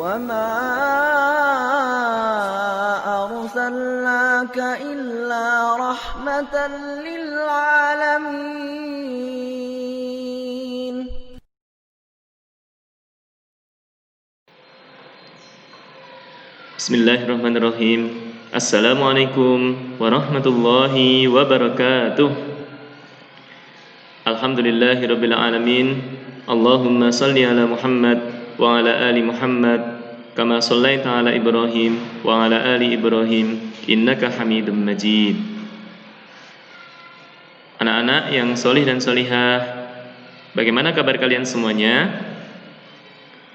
وما أرسلناك إلا رحمة للعالمين. Bismillahirrahmanirrahim. Assalamualaikum warahmatullahi wabarakatuh. Alhamdulillahirabbil alamin. Allahumma shalli ala Muhammad wa ala ali Muhammad kama shallaita ala Ibrahim wa ala ali Ibrahim innaka Hamidum Majid. Anak-anak yang solih dan solihah, bagaimana kabar kalian semuanya?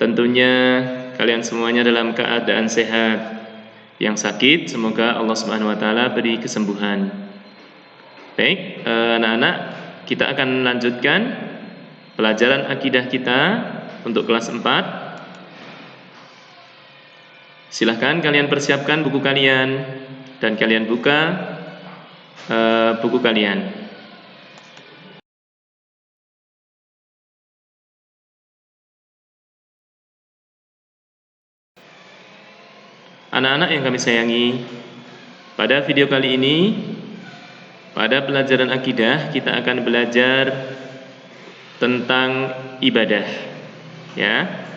Tentunya kalian semuanya dalam keadaan sehat. Yang sakit, semoga Allah Subhanahu wa taala beri kesembuhan. Baik, anak-anak, kita akan lanjutkan pelajaran akidah kita untuk kelas 4. Silahkan kalian persiapkan buku kalian dan kalian buka buku kalian. Anak-anak yang kami sayangi, pada video kali ini, pada pelajaran akidah, kita akan belajar tentang ibadah. Ya,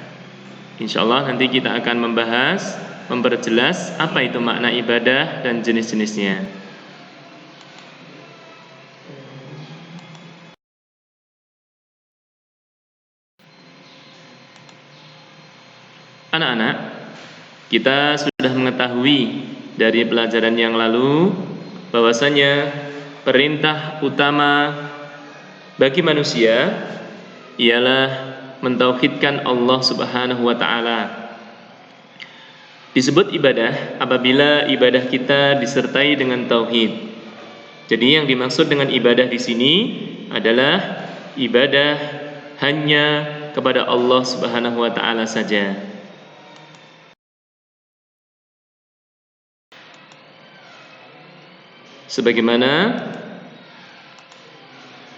insyaallah nanti kita akan membahas, memperjelas apa itu makna ibadah dan jenis-jenisnya. Anak-anak, kita sudah mengetahui dari pelajaran yang lalu bahwasanya perintah utama bagi manusia ialah mentauhidkan Allah Subhanahu wa taala. Disebut ibadah apabila ibadah kita disertai dengan tauhid. Jadi yang dimaksud dengan ibadah di sini adalah ibadah hanya kepada Allah Subhanahu wa taala saja. Sebagaimana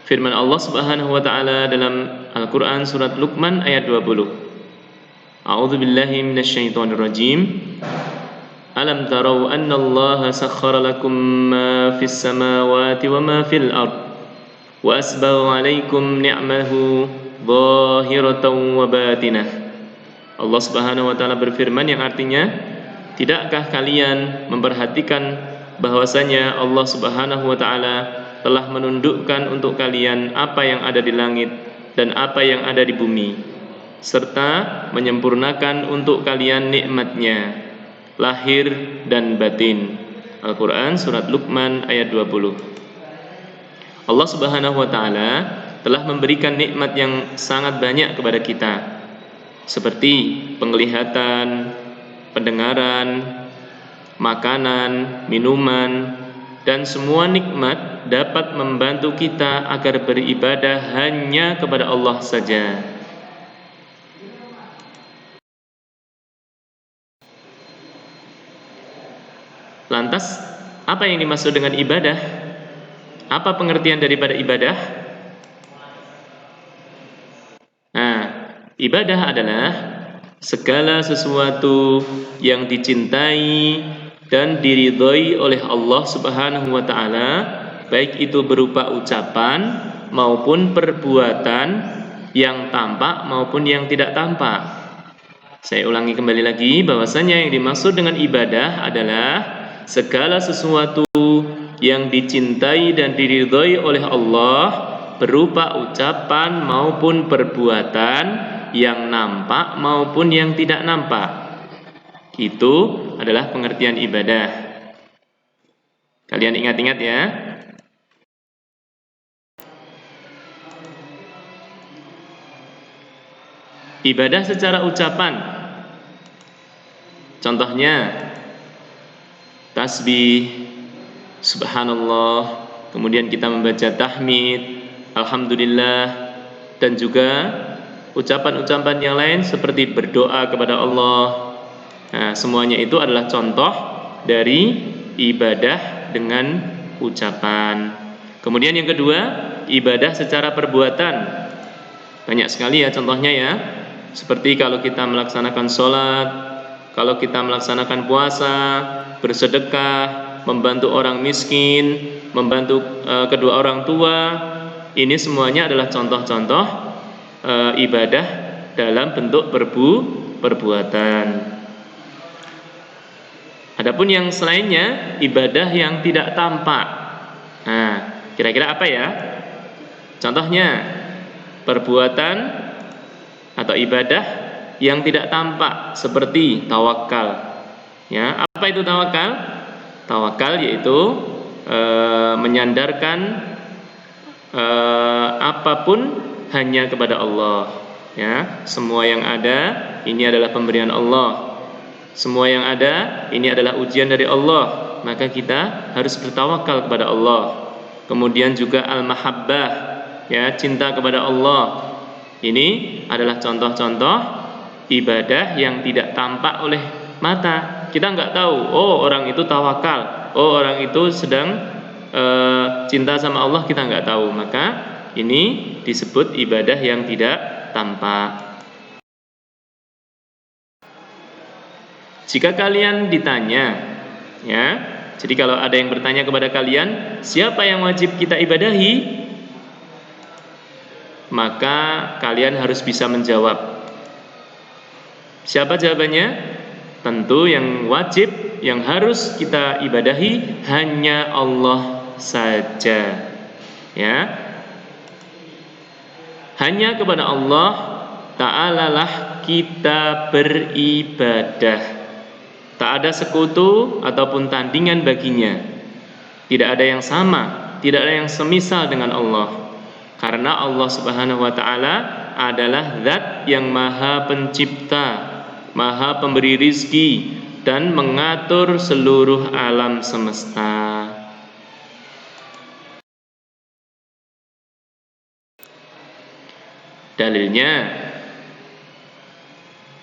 firman Allah Subhanahu wa taala dalam Al-Qur'an surat Luqman ayat 20. A'udzu billahi minasyaitonir rajim. Alam tarau annallaha sakhkhara lakum ma fis samawati wa ma fil ard wa asbagha 'alaikum ni'amahu dhahiratan wa batinah. Allah Subhanahu wa taala berfirman yang artinya, tidakkah kalian memperhatikan bahwasanya Allah Subhanahu wa taala telah menundukkan untuk kalian apa yang ada di langit dan apa yang ada di bumi, serta menyempurnakan untuk kalian nikmat-Nya lahir dan batin. Al-Qur'an surat Luqman ayat 20. Allah Subhanahu wa taala telah memberikan nikmat yang sangat banyak kepada kita, seperti penglihatan, pendengaran, makanan, minuman, dan semua nikmat dapat membantu kita agar beribadah hanya kepada Allah saja. Lantas, apa yang dimaksud dengan ibadah? Apa pengertian daripada ibadah? Nah, ibadah adalah segala sesuatu yang dicintai dan diridhoi oleh Allah Subhanahu wa taala, baik itu berupa ucapan maupun perbuatan yang tampak maupun yang tidak tampak. Saya ulangi kembali lagi bahwasanya yang dimaksud dengan ibadah adalah segala sesuatu yang dicintai dan diridhoi oleh Allah berupa ucapan maupun perbuatan yang nampak maupun yang tidak nampak. Itu adalah pengertian ibadah. Kalian ingat-ingat ya. Ibadah secara ucapan, contohnya tasbih, subhanallah, kemudian kita membaca tahmid, alhamdulillah, dan juga ucapan-ucapan yang lain seperti berdoa kepada Allah. Nah, semuanya itu adalah contoh dari ibadah dengan ucapan. Kemudian yang kedua, ibadah secara perbuatan. Banyak sekali ya contohnya ya. Seperti kalau kita melaksanakan sholat, kalau kita melaksanakan puasa, bersedekah, membantu orang miskin, membantu kedua orang tua, ini semuanya adalah contoh-contoh ibadah dalam bentuk perbuatan. Adapun yang selainnya, ibadah yang tidak tampak. Nah, kira-kira apa ya? Contohnya, perbuatan atau ibadah yang tidak tampak seperti tawakal. Ya, apa itu tawakal? Tawakal yaitu menyandarkan apapun hanya kepada Allah. Ya, semua yang ada ini adalah pemberian Allah. Semua yang ada ini adalah ujian dari Allah. Maka kita harus bertawakal kepada Allah. Kemudian juga al-mahabbah, ya, cinta kepada Allah. Ini adalah contoh-contoh ibadah yang tidak tampak oleh mata. Kita nggak tahu, oh orang itu tawakal, oh orang itu sedang cinta sama Allah, kita nggak tahu. Maka ini disebut ibadah yang tidak tampak. Jika kalian ditanya, ya, jadi kalau ada yang bertanya kepada kalian, siapa yang wajib kita ibadahi? Maka kalian harus bisa menjawab. Siapa jawabannya? Tentu yang wajib, yang harus kita ibadahi hanya Allah saja. Ya. Hanya kepada Allah Ta'ala lah kita beribadah. Tak ada sekutu ataupun tandingan baginya. Tidak ada yang sama, tidak ada yang semisal dengan Allah. Karena Allah Subhanahu wa ta'ala adalah zat yang maha pencipta, maha pemberi rizki, dan mengatur seluruh alam semesta. Dalilnya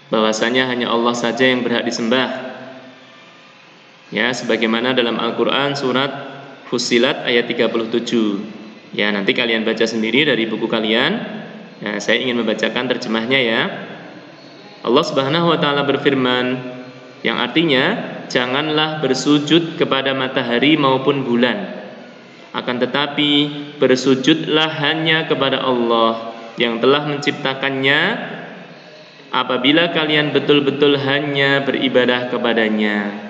bahwasanya hanya Allah saja yang berhak disembah. Ya, sebagaimana dalam Al-Qur'an surat Fussilat ayat 37. Ya, nanti kalian baca sendiri dari buku kalian. Ya, saya ingin membacakan terjemahnya ya. Allah Subhanahu wa taala berfirman, yang artinya, janganlah bersujud kepada matahari maupun bulan. Akan tetapi bersujudlah hanya kepada Allah yang telah menciptakannya, apabila kalian betul-betul hanya beribadah kepadanya.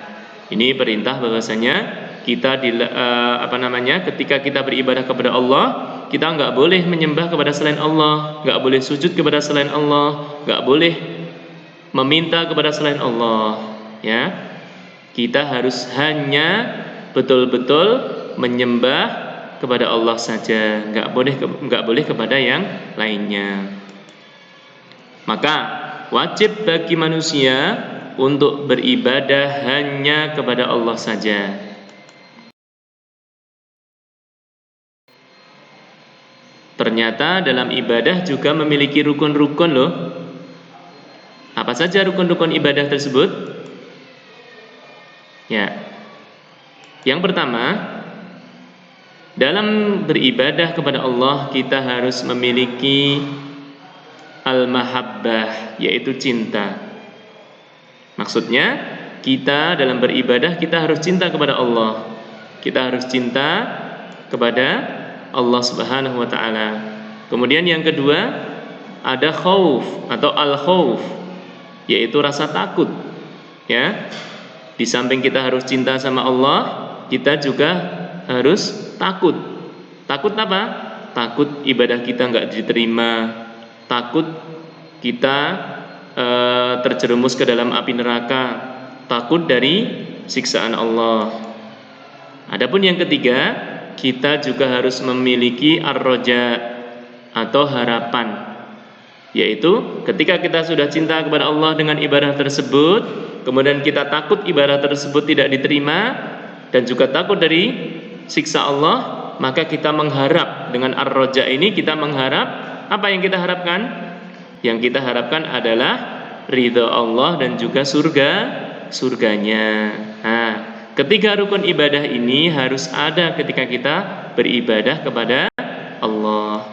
Ini perintah bahwasanya kita ketika kita beribadah kepada Allah, kita nggak boleh menyembah kepada selain Allah, nggak boleh sujud kepada selain Allah, nggak boleh meminta kepada selain Allah. Ya, kita harus hanya betul-betul menyembah kepada Allah saja, nggak boleh kepada yang lainnya. Maka wajib bagi manusia untuk beribadah hanya kepada Allah saja. Ternyata dalam ibadah juga memiliki rukun-rukun loh. Apa saja rukun-rukun ibadah tersebut? Ya. Yang pertama, dalam beribadah kepada Allah kita harus memiliki al-mahabbah, yaitu cinta. Maksudnya, kita dalam beribadah kita harus cinta kepada Allah. Kita harus cinta kepada Allah Subhanahu wa ta'ala. Kemudian yang kedua, ada khauf atau al-khauf, yaitu rasa takut. Ya. Di samping kita harus cinta sama Allah, kita juga harus takut. Takut apa? Takut ibadah kita nggak diterima. Takut kita terjerumus ke dalam api neraka, takut dari siksaan Allah. Adapun yang ketiga, kita juga harus memiliki ar-raja atau harapan, yaitu ketika kita sudah cinta kepada Allah dengan ibadah tersebut, kemudian kita takut ibadah tersebut tidak diterima dan juga takut dari siksa Allah, maka kita mengharap dengan ar-raja ini, kita mengharap apa yang kita harapkan? Yang kita harapkan adalah ridha Allah dan juga surganya. Nah, ketiga rukun ibadah ini harus ada ketika kita beribadah kepada Allah.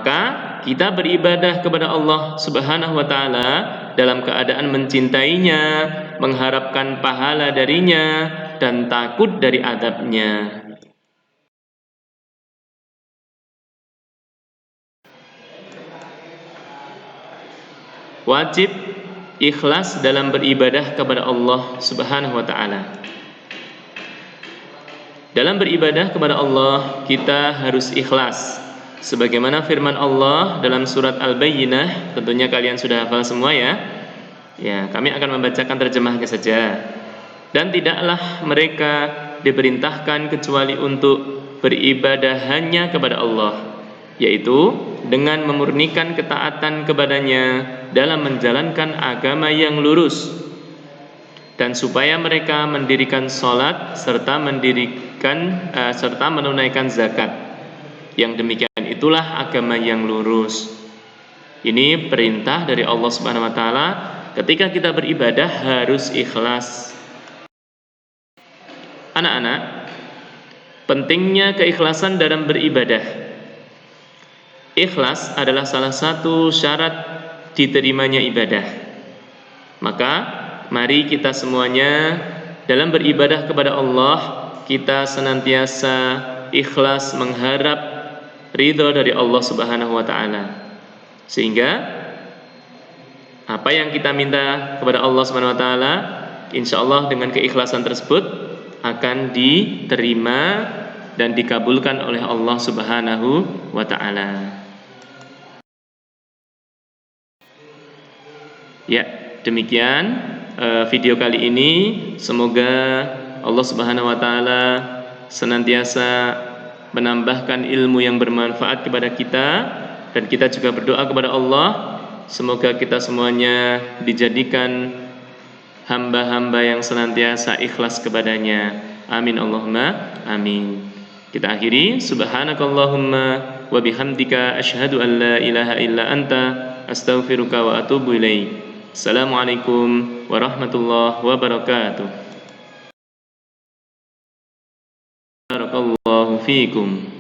Maka kita beribadah kepada Allah Subhanahu wa taala dalam keadaan mencintainya, mengharapkan pahala darinya, dan takut dari azabnya. Wajib ikhlas dalam beribadah kepada Allah Subhanahu wa taala. Dalam beribadah kepada Allah, kita harus ikhlas. Sebagaimana firman Allah dalam surat Al-Bayyinah, tentunya kalian sudah hafal semua ya. Ya, kami akan membacakan terjemahnya saja. Dan tidaklah mereka diperintahkan kecuali untuk beribadah hanya kepada Allah, yaitu dengan memurnikan ketaatan kepadanya dalam menjalankan agama yang lurus, dan supaya mereka mendirikan sholat serta menunaikan zakat. Yang demikian itulah agama yang lurus. Ini perintah dari Allah Subhanahu wa taala. Ketika kita beribadah harus ikhlas. Anak-anak, pentingnya keikhlasan dalam beribadah. Ikhlas adalah salah satu syarat diterimanya ibadah. Maka mari kita semuanya dalam beribadah kepada Allah, kita senantiasa ikhlas mengharap ridho dari Allah Subhanahu wa taala. Sehingga apa yang kita minta kepada Allah Subhanahu wa taala, insyaallah dengan keikhlasan tersebut akan diterima dan dikabulkan oleh Allah Subhanahu wa taala. Ya, demikian video kali ini. Semoga Allah Subhanahu wa taala senantiasa menambahkan ilmu yang bermanfaat kepada kita, dan kita juga berdoa kepada Allah semoga kita semuanya dijadikan hamba-hamba yang senantiasa ikhlas kepadanya. Amin Allahumma amin. Kita akhiri, subhanakallahumma wa bihamdika asyhadu an la ilaha illa anta astaghfiruka wa atubu ilaik. Assalamualaikum warahmatullahi wabarakatuh. Barakallahu fiikum.